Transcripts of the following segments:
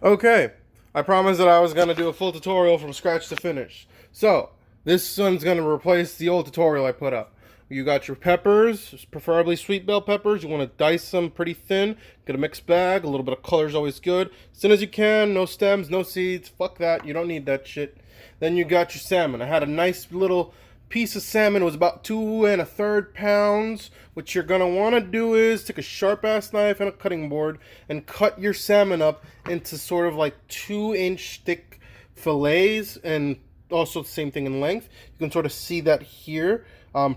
Okay, I promised that I was going to do a full tutorial from scratch to finish. So, this one's going to replace the old tutorial I put up. You got your peppers, preferably sweet bell peppers. You want to dice them pretty thin. Get a mixed bag. A little bit of color is always good. As soon as you can, no stems, no seeds. Fuck that. You don't need that shit. Then you got your salmon. I had a nice little piece of salmon. It was about 2 1/3 pounds. What you're gonna want to do is take a sharp ass knife and a cutting board and cut your salmon up into sort of like 2 inch thick fillets, and also the same thing in length. You can sort of see that here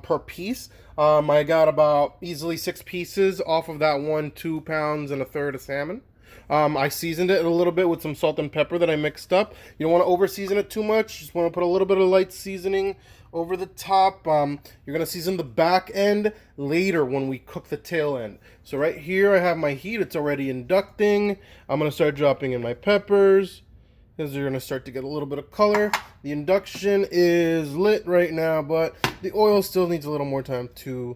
per piece. I got about easily 6 pieces off of that 2 pounds and 1/3 of salmon. I seasoned it a little bit with some salt and pepper that I mixed up. You don't want to over season it too much. Just want to put a little bit of light seasoning over the top. You're going to season the back end later when we cook the tail end. So right here I have my heat. It's already inducting. I'm going to start dropping in my peppers because they're going to start to get a little bit of color. The induction is lit right now, but the oil still needs a little more time to,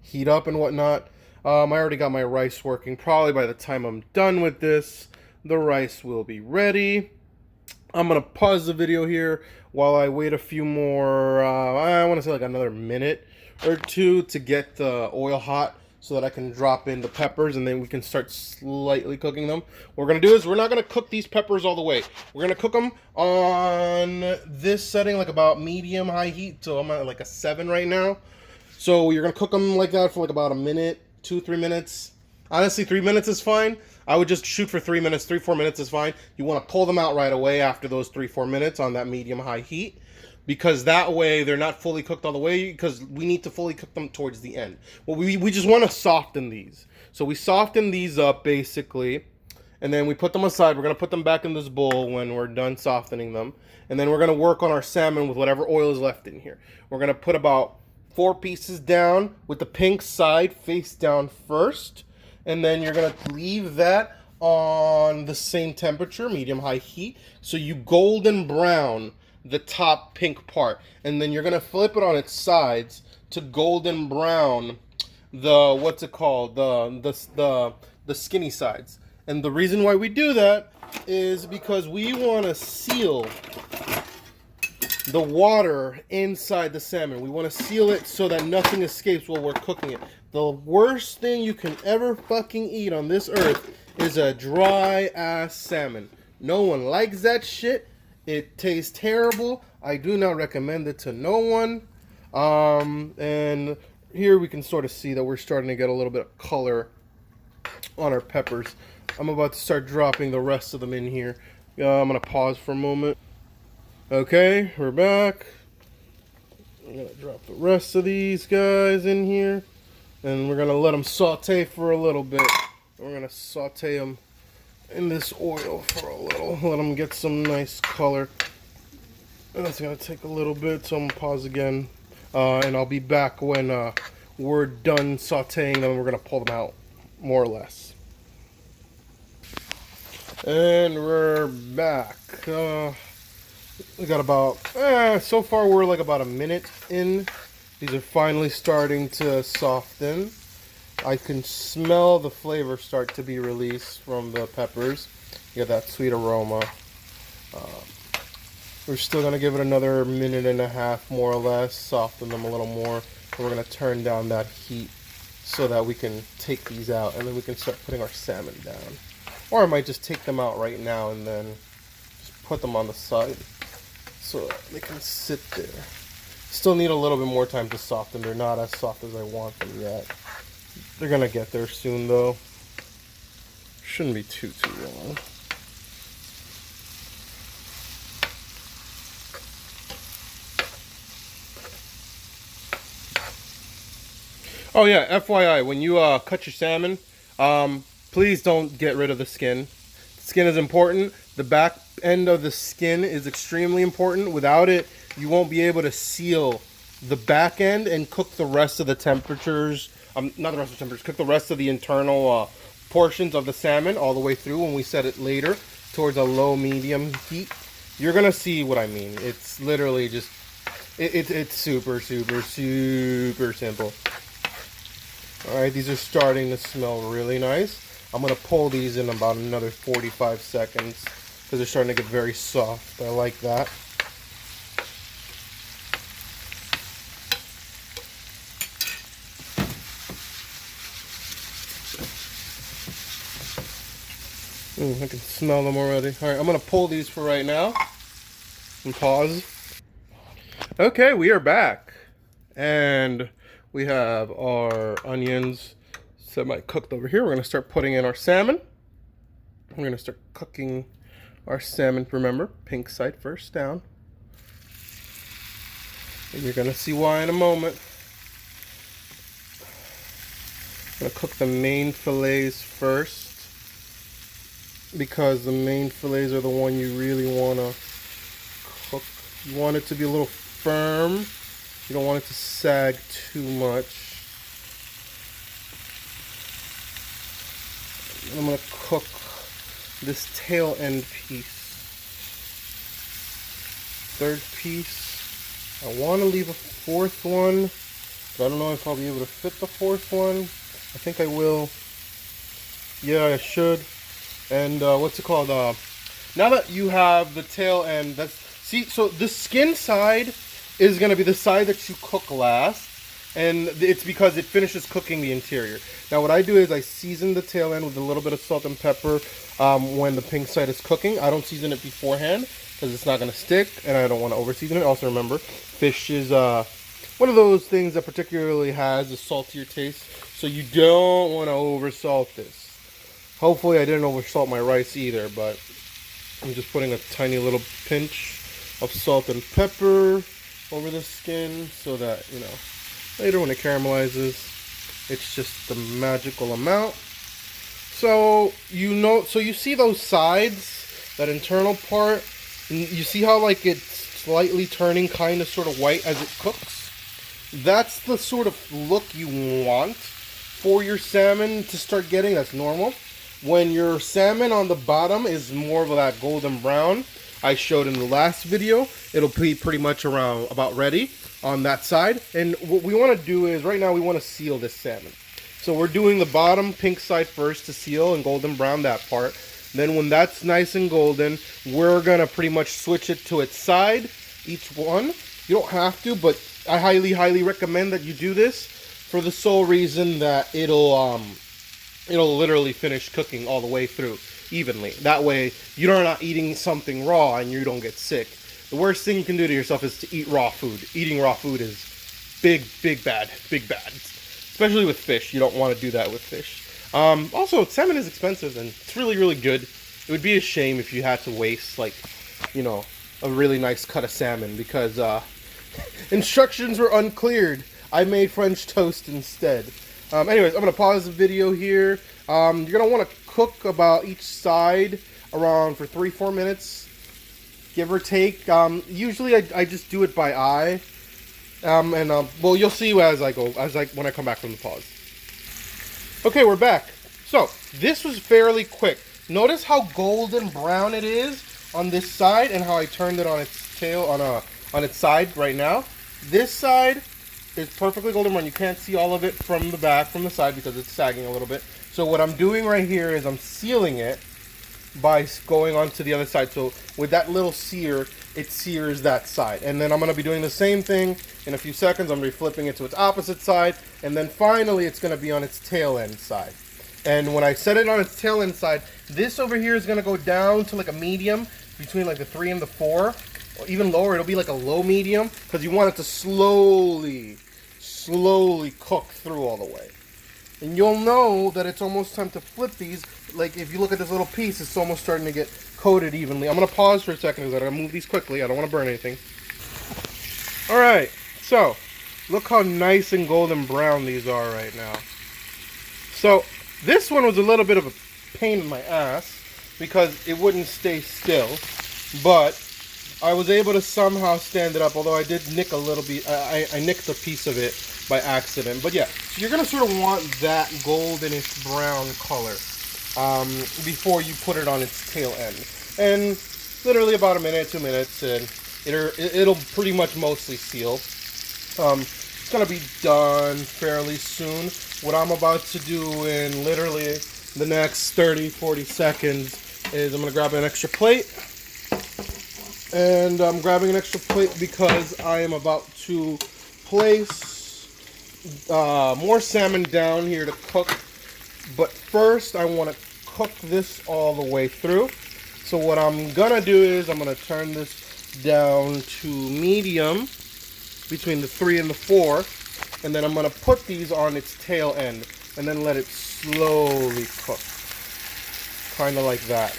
heat up and whatnot. I already got my rice working. Probably by the time I'm done with this, the rice will be ready. I'm going to pause the video here while I wait a few more, I want to say like another minute or two to get the oil hot so that I can drop in the peppers and then we can start slightly cooking them. What we're going to do is we're not going to cook these peppers all the way. We're going to cook them on this setting, like about medium high heat. So I'm at like a 7 right now. So you're going to cook them like that for like about a minute, 2-3 minutes. Honestly, 3 minutes is fine. I would just shoot for 3 minutes. 3-4 minutes is fine. You want to pull them out right away after those 3-4 minutes on that medium high heat, because that way they're not fully cooked all the way, because we need to fully cook them towards the end. Well, we just want to soften these. So we soften these up basically, and then we put them aside. We're going to put them back in this bowl when we're done softening them. And then we're going to work on our salmon with whatever oil is left in here. We're going to put about 4 pieces down with the pink side face down first. And then you're going to leave that on the same temperature, medium high heat. So you golden brown the top pink part. And then you're going to flip it on its sides to golden brown the, what's it called? The skinny sides. And the reason why we do that is because we want to seal the water inside the salmon. We want to seal it so that nothing escapes while we're cooking it. The worst thing you can ever fucking eat on this earth is a dry ass salmon. No one likes that shit. It tastes terrible. I do not recommend it to no one. And here we can sort of see that we're starting to get a little bit of color on our peppers. I'm about to start dropping the rest of them in here. I'm going to pause for a moment. Okay, we're back. I'm going to drop the rest of these guys in here. And we're going to let them saute for a little bit. We're going to saute them in this oil for a little. Let them get some nice color. And that's going to take a little bit, so I'm going to pause again. And I'll be back when we're done sauteing them. We're going to pull them out, more or less. And we're back. We got about, so far we're like about a minute in. These are finally starting to soften. I can smell the flavor start to be released from the peppers. You get that sweet aroma. We're still going to give it another minute and a half, more or less, soften them a little more. And we're going to turn down that heat so that we can take these out, and then we can start putting our salmon down. Or I might just take them out right now and then just put them on the side so they can sit there. Still need a little bit more time to soften. They're not as soft as I want them yet. They're gonna get there soon though. Shouldn't be too long. Oh yeah, FYI, when you cut your salmon, please don't get rid of the skin. The skin is important. The back end of the skin is extremely important. Without it, you won't be able to seal the back end and cook the rest of the temperatures. Not the rest of the temperatures. Cook the rest of the internal portions of the salmon all the way through when we set it later towards a low medium heat. You're gonna see what I mean. It's literally just it's super simple. All right, these are starting to smell really nice. I'm going to pull these in about another 45 seconds because they're starting to get very soft. I like that. I can smell them already. Alright, I'm going to pull these for right now and pause. Okay, we are back. And we have our onions semi-cooked over here. We're going to start putting in our salmon. We're going to start cooking our salmon. Remember, pink side first down. And you're going to see why in a moment. I'm going to cook the main fillets first, because the main fillets are the one you really want to cook. You want it to be a little firm. You don't want it to sag too much. I'm going to cook this tail end piece. Third piece. I want to leave a fourth one, but I don't know if I'll be able to fit the fourth one. I think I will. Yeah, I should. And what's it called? Now that you have the tail end, so the skin side is going to be the side that you cook last, and it's because it finishes cooking the interior. Now what I do is I season the tail end with a little bit of salt and pepper when the pink side is cooking. I don't season it beforehand because it's not going to stick, and I don't want to over season it. Also remember, fish is one of those things that particularly has a saltier taste, so you don't want to over salt this. Hopefully I didn't over salt my rice either, but I'm just putting a tiny little pinch of salt and pepper over the skin so that, you know, later when it caramelizes, it's just the magical amount. So, so you see those sides, that internal part, and you see how like it's slightly turning kind of sort of white as it cooks? That's the sort of look you want for your salmon to start getting. That's normal. When your salmon on the bottom is more of that golden brown I showed in the last video, it'll be pretty much around about ready on that side. And what we want to do is, right now we want to seal this salmon. So we're doing the bottom pink side first to seal and golden brown that part. Then when that's nice and golden, we're going to pretty much switch it to its side, each one. You don't have to, but I highly recommend that you do this for the sole reason that it'll literally finish cooking all the way through evenly. That way, you're not eating something raw and you don't get sick. The worst thing you can do to yourself is to eat raw food. Eating raw food is big bad. Especially with fish. You don't want to do that with fish. Also, salmon is expensive and it's really good. It would be a shame if you had to waste, like, you know, a really nice cut of salmon because instructions were uncleared. I made French toast instead. Anyways, I'm going to pause the video here. You're going to want to cook about each side around for 3-4 minutes, give or take. Usually I just do it by eye. Well, you'll see as I go, when I come back from the pause. Okay, we're back. So, this was fairly quick. Notice how golden brown it is on this side and how I turned it on its tail, on its side right now. This side is perfectly golden brown. You can't see all of it from the back, from the side, because it's sagging a little bit. So what I'm doing right here is I'm sealing it by going on to the other side. So with that little sear, it sears that side. And then I'm going to be doing the same thing in a few seconds. I'm going to be flipping it to its opposite side. And then finally, it's going to be on its tail end side. And when I set it on its tail end side, this over here is going to go down to like a medium between like the 3 and the 4. Or even lower, it'll be like a low medium because you want it to slowly cook through all the way. And you'll know that it's almost time to flip these. Like if you look at this little piece, it's almost starting to get coated evenly. I'm going to pause for a second because I'm going to move these quickly. I don't want to burn anything. Alright, so look how nice and golden brown these are right now. So this one was a little bit of a pain in my ass because it wouldn't stay still. But I was able to somehow stand it up, although I did nick a little bit. I nicked a piece of it by accident. But yeah, so you're going to sort of want that goldenish brown color before you put it on its tail end. And literally about a minute, 2 minutes, and it'll pretty much mostly seal. It's going to be done fairly soon. What I'm about to do in literally the next 30-40 seconds is I'm going to grab an extra plate. And I'm grabbing an extra plate because I am about to place more salmon down here to cook. But first, I want to cook this all the way through. So what I'm going to do is I'm going to turn this down to medium between the 3 and the 4. And then I'm going to put these on its tail end and then let it slowly cook. Kind of like that.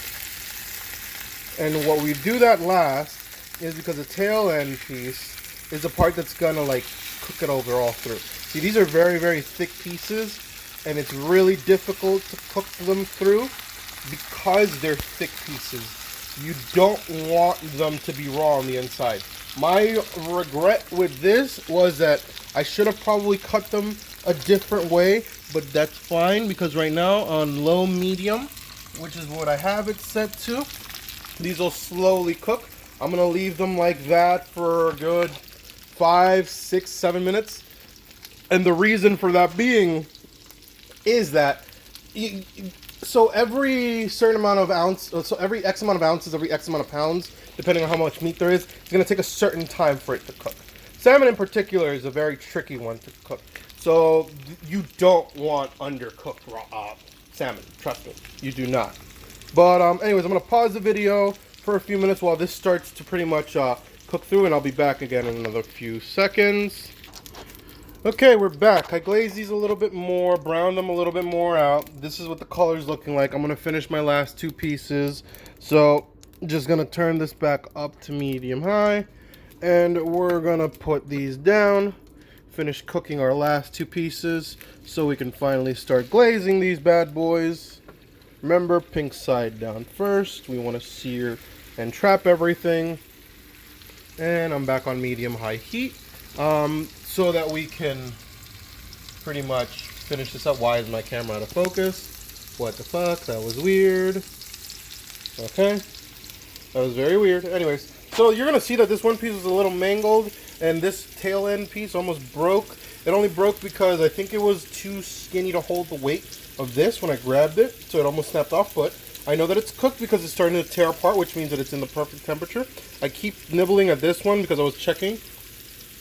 And what we do that last is because the tail end piece is the part that's going to like cook it over all through. See, these are very, very thick pieces. And it's really difficult to cook them through because they're thick pieces. You don't want them to be raw on the inside. My regret with this was that I should have probably cut them a different way, but that's fine because right now on low medium, which is what I have it set to, these will slowly cook. I'm going to leave them like that for a good 5, 6, 7 minutes. And the reason for that being is that so every certain amount of ounce, so every X amount of ounces, every X amount of pounds, depending on how much meat there is, it's going to take a certain time for it to cook. Salmon in particular is a very tricky one to cook. So you don't want undercooked raw salmon. Trust me, you do not. But anyways, I'm going to pause the video for a few minutes while this starts to pretty much cook through, and I'll be back again in another few seconds. Okay, we're back. I glazed these a little bit more, browned them a little bit more out. This is what the color's looking like. I'm going to finish my last 2 pieces. So, just going to turn this back up to medium high. And we're going to put these down. Finish cooking our last 2 pieces so we can finally start glazing these bad boys. Remember, pink side down first. We want to sear and trap everything. And I'm back on medium-high heat. So that we can pretty much finish this up. Why is my camera out of focus? What the fuck? That was weird. Okay. That was very weird. Anyways, so you're going to see that this one piece is a little mangled, and this tail end piece almost broke. It only broke because I think it was too skinny to hold the weight of this when I grabbed it, so it almost snapped off. But I know that it's cooked because it's starting to tear apart, which means that it's in the perfect temperature. I keep nibbling at this one because I was checking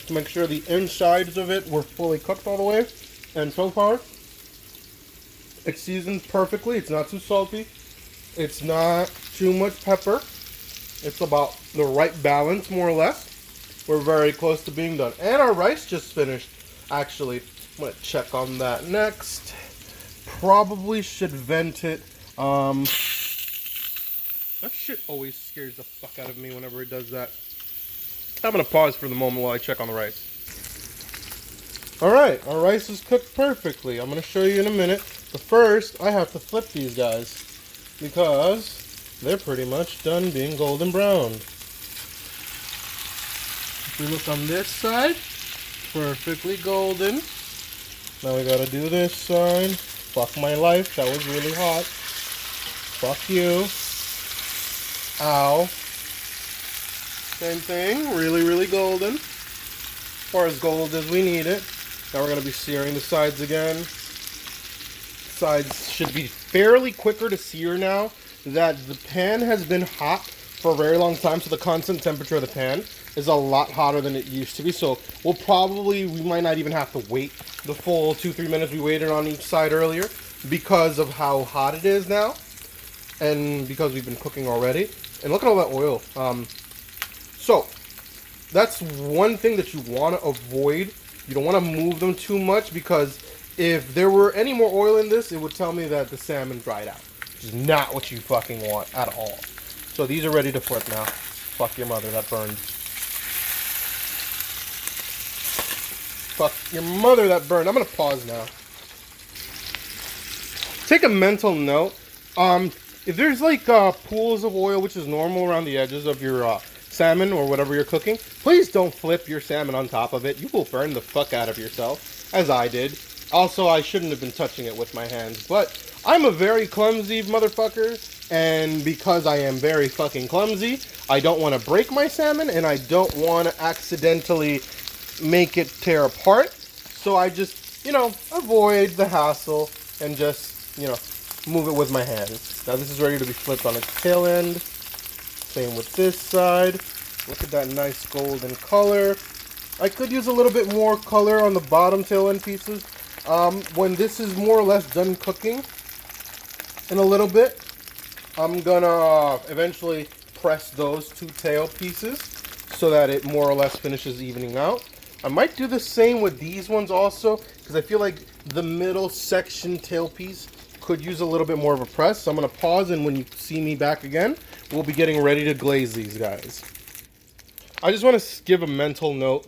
to make sure the insides of it were fully cooked all the way. And so far, it's seasoned perfectly. It's not too salty. It's not too much pepper. It's about the right balance, more or less. We're very close to being done. And our rice just finished, actually. I'm going to check on that next. Probably should vent it. That shit always scares the fuck out of me whenever it does that. I'm going to pause for the moment while I check on the rice. Alright, our rice is cooked perfectly. I'm going to show you in a minute. But first, I have to flip these guys because they're pretty much done being golden browned. If we look on this side, perfectly golden. Now we got to do this side. Fuck my life, that was really hot. Fuck you. Ow. Same thing, really, really golden. Or as gold as we need it. Now we're going to be searing the sides again. Sides should be fairly quicker to sear now that the pan has been hot for a very long time, so the constant temperature of the pan is a lot hotter than it used to be. So we might not even have to wait the full 2-3 minutes we waited on each side earlier because of how hot it is now and because we've been cooking already. And look at all that oil. So that's one thing that you want to avoid. You don't want to move them too much because if there were any more oil in this, it would tell me that the salmon dried out, which is not what you fucking want at all. So these are ready to flip now. Fuck your mother, that burned. Fuck your mother, that burned. I'm going to pause now. Take a mental note. If there's like pools of oil, which is normal around the edges of your salmon or whatever you're cooking, please don't flip your salmon on top of it. You will burn the fuck out of yourself, as I did. Also, I shouldn't have been touching it with my hands, but I'm a very clumsy motherfucker, and because I am very fucking clumsy, I don't want to break my salmon, and I don't want to accidentally make it tear apart. So I just, avoid the hassle and just, move it with my hand. Now this is ready to be flipped on its tail end. Same with this side. Look at that nice golden color. I could use a little bit more color on the bottom tail end pieces. When this is more or less done cooking in a little bit, I'm gonna eventually press those two tail pieces so that it more or less finishes evening out. I might do the same with these ones also, because I feel like the middle section tail piece could use a little bit more of a press. So I'm gonna pause, and when you see me back again, we'll be getting ready to glaze these guys. I just want to give a mental note.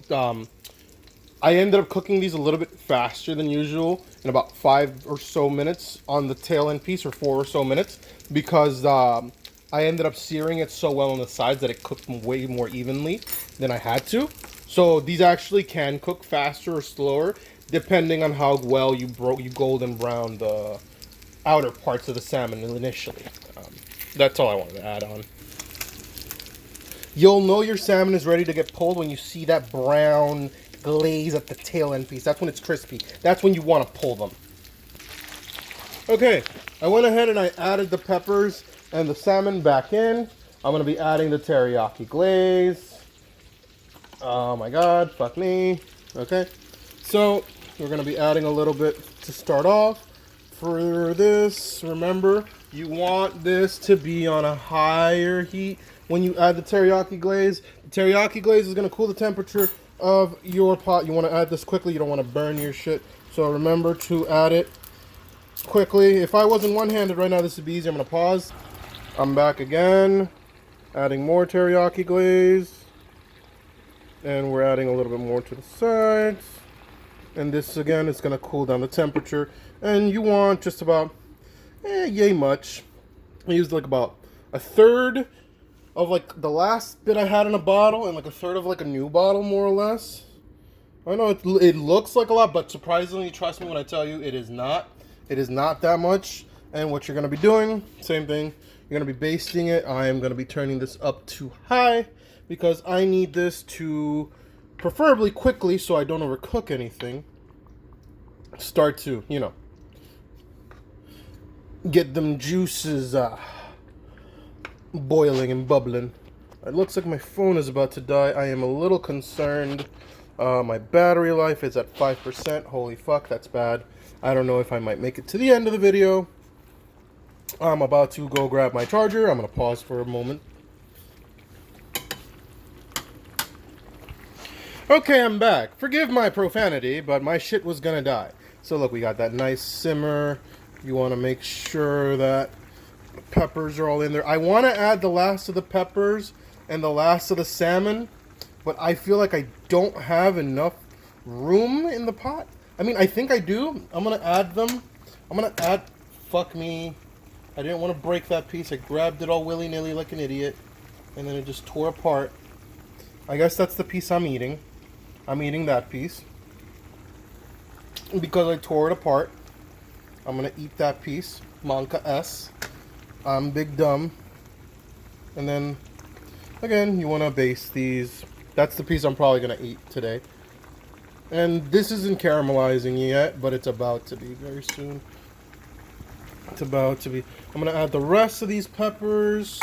I ended up cooking these a little bit faster than usual, in about 5 or so minutes on the tail end piece, or 4 or so minutes, because I ended up searing it so well on the sides that it cooked way more evenly than I had to. So these actually can cook faster or slower, depending on how well you golden brown the outer parts of the salmon initially. That's all I wanted to add on. You'll know your salmon is ready to get pulled when you see that brown glaze at the tail end piece. That's when it's crispy. That's when you want to pull them. Okay, I went ahead and I added the peppers and the salmon back in. I'm going to be adding the teriyaki glaze. Oh my god, fuck me. Okay, so we're going to be adding a little bit to start off. For this, remember, you want this to be on a higher heat when you add the teriyaki glaze. The teriyaki glaze is going to cool the temperature of your pot. You want to add this quickly. You don't want to burn your shit. So remember to add it quickly. If I wasn't one-handed right now, this would be easy. I'm going to pause. I'm back again. Adding more teriyaki glaze. And we're adding a little bit more to the sides. And this, again, is going to cool down the temperature. And you want just about, yay much. I used like about a third of like the last bit I had in a bottle, and like a third of like a new bottle, more or less. I know it looks like a lot, but surprisingly, trust me when I tell you, it is not. It is not that much. And what you're going to be doing, same thing. You're going to be basting it. I am going to be turning this up to high because I need this to, preferably quickly so I don't overcook anything, start to, you know, get them juices boiling and bubbling. It looks like my phone is about to die. I am a little concerned. My battery life is at 5%. Holy fuck, that's bad. I don't know if I might make it to the end of the video. I'm about to go grab my charger. I'm going to pause for a moment. Okay, I'm back. Forgive my profanity, but my shit was going to die. So look, we got that nice simmer. You want to make sure that the peppers are all in there. I want to add the last of the peppers and the last of the salmon, but I feel like I don't have enough room in the pot. I mean, I think I do. I'm going to add them. I'm going to add... Fuck me. I didn't want to break that piece. I grabbed it all willy-nilly like an idiot, and then it just tore apart. I guess that's the piece I'm eating. I'm eating that piece. Because I tore it apart, I'm going to eat that piece. Monka S. I'm big dumb. And then, again, you want to baste these. That's the piece I'm probably going to eat today. And this isn't caramelizing yet, but it's about to be very soon. It's about to be. I'm going to add the rest of these peppers.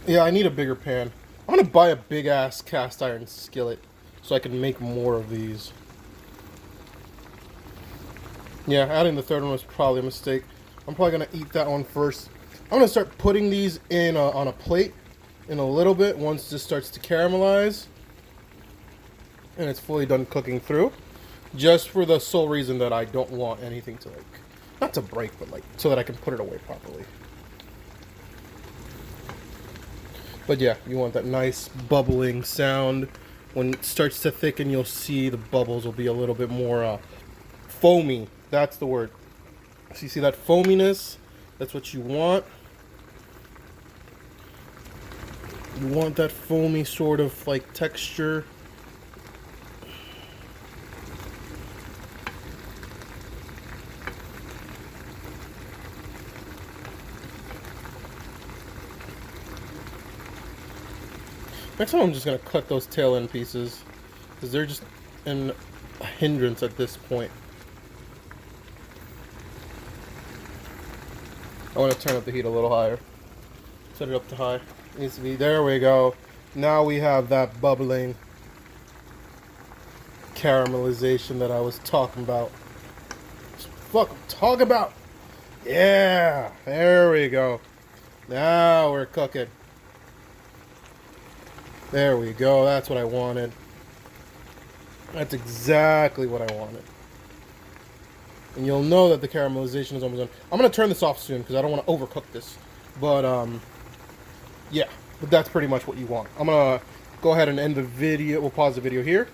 Yeah, I need a bigger pan. I'm going to buy a big-ass cast iron skillet so I can make more of these. Yeah, adding the third one was probably a mistake. I'm probably going to eat that one first. I'm going to start putting these in on a plate in a little bit once this starts to caramelize. And it's fully done cooking through. Just for the sole reason that I don't want anything to, like, not to break, but, like, so that I can put it away properly. But yeah, you want that nice bubbling sound. When it starts to thicken, you'll see the bubbles will be a little bit more foamy. That's the word. So you see that foaminess? That's what you want. You want that foamy sort of like texture. Next time I'm just going to cut those tail end pieces because they're just a hindrance at this point. I want to turn up the heat a little higher. Set it up to high. It needs to be, there we go. Now we have that bubbling caramelization that I was talking about. Talk about. Yeah, there we go. Now we're cooking. There we go. That's what I wanted. That's exactly what I wanted. And you'll know that the caramelization is almost done. I'm going to turn this off soon because I don't want to overcook this. But, yeah. But that's pretty much what you want. I'm going to go ahead and end the video. We'll pause the video here.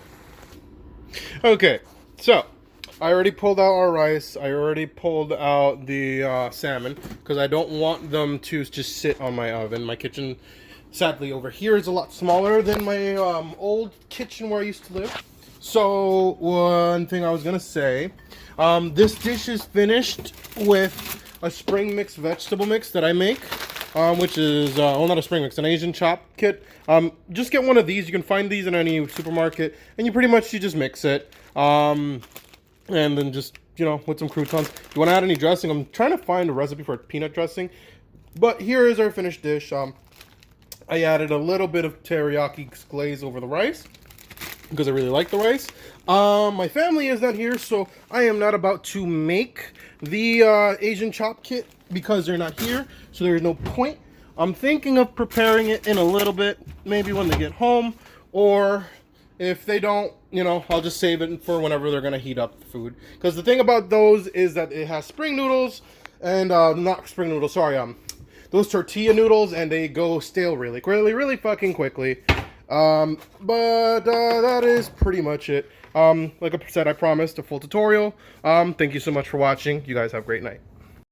Okay. So, I already pulled out our rice. I already pulled out the salmon because I don't want them to just sit on my oven. My kitchen, sadly, over here is a lot smaller than my old kitchen where I used to live. So, one thing I was going to say, this dish is finished with a spring mix vegetable mix that I make, which is, well, not a spring mix, an Asian chop kit. Just get one of these. You can find these in any supermarket, and you just mix it. And then just, you know, with some croutons. If you want to add any dressing, I'm trying to find a recipe for peanut dressing. But here is our finished dish. I added a little bit of teriyaki glaze over the rice because I really like the rice. My family is not here, so I am not about to make the Asian chop kit because they're not here, so there's no point. I'm thinking of preparing it in a little bit, maybe when they get home, or if they don't, you know, I'll just save it for whenever they're going to heat up the food. Because the thing about those is that it has spring noodles, and, not spring noodles, sorry, those tortilla noodles, and they go stale really fucking quickly. But that is pretty much it. Like I said, I promised a full tutorial. Thank you so much for watching. You guys have a great night.